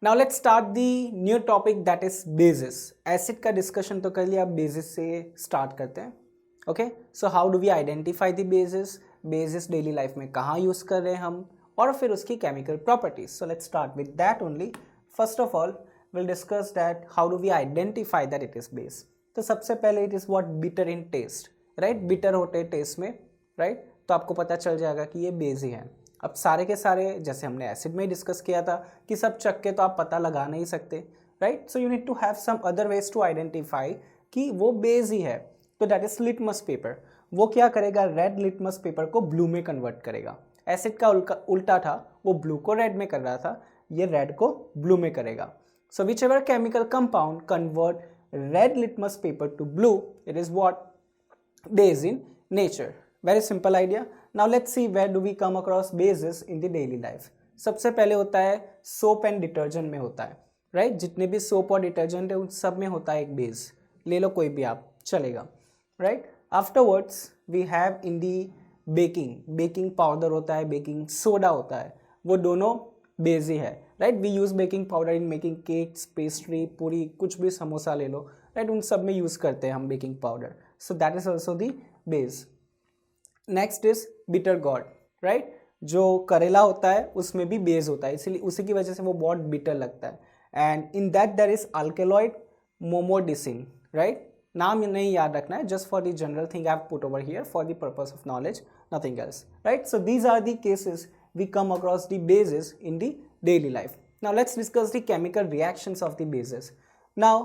Now let's start the new topic that is bases. Acid का discussion तो कर लिया, अब बेसिस से स्टार्ट करते हैं। Okay, so how do we identify the bases, bases daily life में कहाँ यूज़ कर रहे हैं हम, और फिर उसकी chemical properties. So let's start with that only. First of all will discuss that how do we identify that it is base. तो सबसे पहले it is what bitter in taste, right. Bitter होते हैं टेस्ट में, right. तो आपको पता चल जाएगा कि ये बेस ही है। अब सारे के सारे जैसे हमने एसिड में डिस्कस किया था कि सब चक के तो आप पता लगा नहीं सकते, right. So you need to have some other ways to identify कि वो बेस ही है। तो दैट इज लिटमस पेपर। वो क्या करेगा, रेड लिटमस पेपर को ब्लू में कन्वर्ट करेगा। एसिड का उल्टा था, वो ब्लू को रेड में कर रहा था, ये रेड को ब्लू में करेगा। So whichever chemical compound convert red litmus paper to blue, it is what base in nature. Very simple idea. Now let's see where do we come across bases in the daily life. सबसे पहले होता है soap and detergent में होता है, right. जितने भी soap और डिटर्जेंट है उन सब में होता है एक बेस, ले लो कोई भी आप, चलेगा, right. Afterwards we have in the baking powder होता है, बेकिंग सोडा होता है, वो दोनों बेस ही है, right. We use baking powder in making cakes, pastry, puri, कुछ भी, समोसा ले लो, राइट। उन सब में यूज़ करते हैं हम baking powder. So that is also the base. Next is bitter gourd, right. जो करेला होता है उसमें भी बेस होता है, इसीलिए उसी की वजह से वो बहुत बिटर लगता है। And in that there is alkaloid momordicin, right. नाम नहीं याद रखना है, just for the general thing I have put over here for the purpose of knowledge, nothing else, right. So these are the cases we come across the bases in the daily life. Now let's discuss the chemical reactions of the bases. Now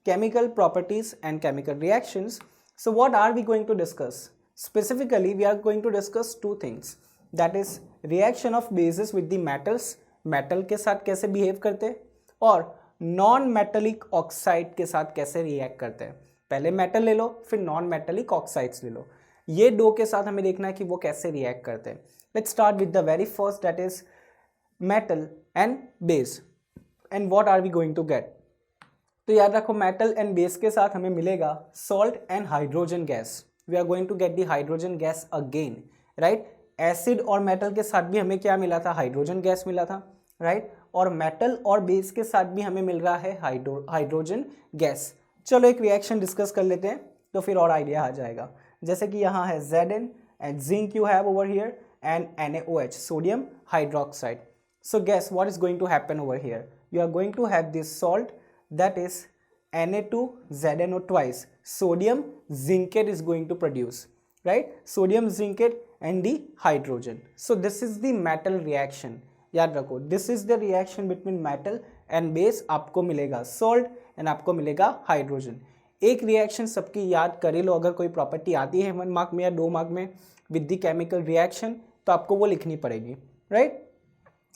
chemical properties and chemical reactions. So what are we going to discuss? Specifically we are going to discuss two things, that is reaction of bases with the metals, metal के साथ कैसे behave करते हैं, और non metallic oxide के साथ कैसे react करते हैं। पहले मेटल ले लो, फिर नॉन मेटलिक ऑक्साइड्स ले लो, ये दो के साथ हमें देखना है कि वो कैसे रिएक्ट करते हैं। Let's start with the very first, that is metal and base. And what are we going to get. तो याद रखो मेटल एंड बेस के साथ हमें मिलेगा salt and hydrogen gas. We are going to get the hydrogen gas again, right. Acid और metal के साथ भी हमें क्या मिला था, हाइड्रोजन गैस मिला था, राइट। और मेटल और बेस के साथ भी हमें मिल रहा है हाइड्रोजन गैस। चलो एक रिएक्शन डिस्कस कर लेते हैं तो फिर और आइडिया आ जाएगा। जैसे कि यहाँ है Zn and zinc you have over here and NaOH, sodium hydroxide. So guess what is going to happen over here. You are going to have this salt, that is Na2ZNO twice. Sodium zincate is going to produce, right? Sodium zincate and the hydrogen. So this is the metal reaction. याद रखो, this is the reaction between metal and base. आपको मिलेगा salt and आपको मिलेगा hydrogen. एक reaction सबकी याद कर लो, अगर कोई प्रॉपर्टी आती है 1 मार्क में या 2 मार्क में विद द केमिकल रिएक्शन, तो आपको वो लिखनी पड़ेगी, right.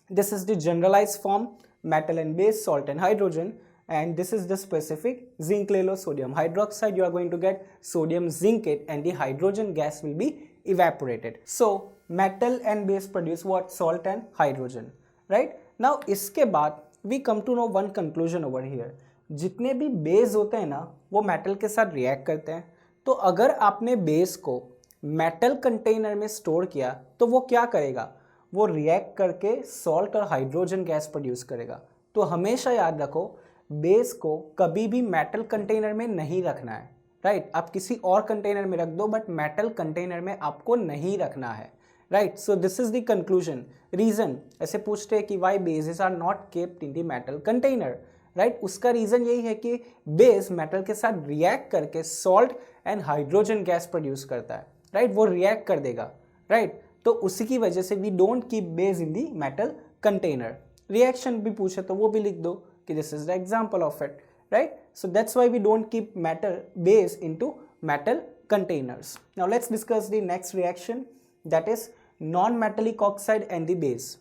This is the generalize form, metal and base, salt and hydrogen, and this is the specific. Zinc ले लो, sodium hydroxide, you are going to get sodium zincate and the hydrogen gas will be evaporated. So metal and base produce what, salt and hydrogen, right. Now इसके बाद we come to know one conclusion over here. जितने भी base होते हैं ना वो metal के साथ रिएक्ट करते हैं। तो अगर आपने बेस को मेटल कंटेनर में स्टोर किया तो वो क्या करेगा, वो रिएक्ट करके सॉल्ट और हाइड्रोजन गैस प्रोड्यूस करेगा। तो हमेशा याद रखो बेस को कभी भी मेटल कंटेनर में नहीं रखना है, राइट। आप किसी और कंटेनर में रख दो बट मेटल कंटेनर में आपको नहीं रखना है, right. So this is the conclusion. Reason ऐसे पूछते हैं कि why bases are not kept in the metal container, right. उसका रीजन यही है कि बेस मेटल के साथ रिएक्ट करके salt and hydrogen gas produce करता है, राइट। वो रिएक्ट कर देगा, राइट। तो उसी की वजह से we don't keep base in the metal container. Reaction भी पूछे तो वो भी लिख दो कि this is the example of it, right. So that's why we don't keep metal base into metal containers. Now let's discuss the next reaction, that is non metallic oxide and the base.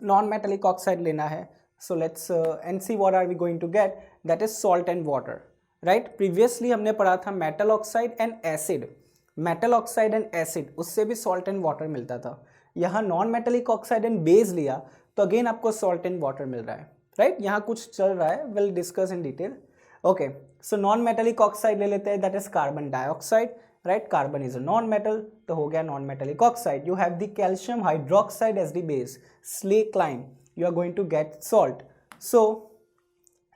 Non metallic oxide लेना है, so let's and see what are we going to get, that is salt and water, right. previously हमने पढ़ा था metal oxide and acid, metal oxide and acid, उससे भी salt and water मिलता था। यहाँ non metallic oxide and base लिया तो अगेन आपको salt and water मिल रहा है, right। यहाँ कुछ चल रहा है, we'll discuss in detail, okay। so non metallic oxide ले लेते हैं, that is carbon dioxide, right। carbon is a non metal, तो हो गया non metallic oxide। you have the calcium hydroxide as the base, slaked lime, you are going to get salt, so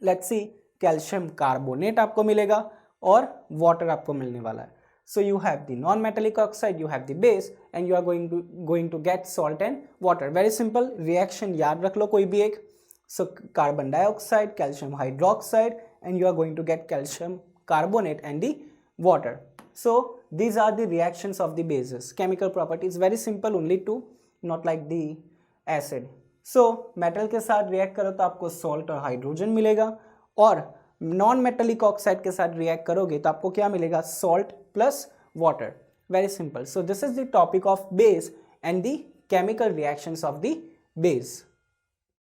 let's see, calcium carbonate आपको मिलेगा और water आपको मिलने वाला है. So you have the non-metallic oxide, you have the base, and you are going to get salt and water. Very simple reaction, याद रख लो कोई भी एक. So carbon dioxide, calcium hydroxide, and you are going to get calcium carbonate and the water. So these are the reactions of the bases. Chemical properties very simple, only two, not like the acid. So metal के साथ react करो तो आपको salt और hydrogen मिलेगा, और non metallic oxide के साथ रिएक्ट करोगे तो आपको क्या मिलेगा, salt plus water. Very simple. So this is the topic of base and the chemical reactions of the base.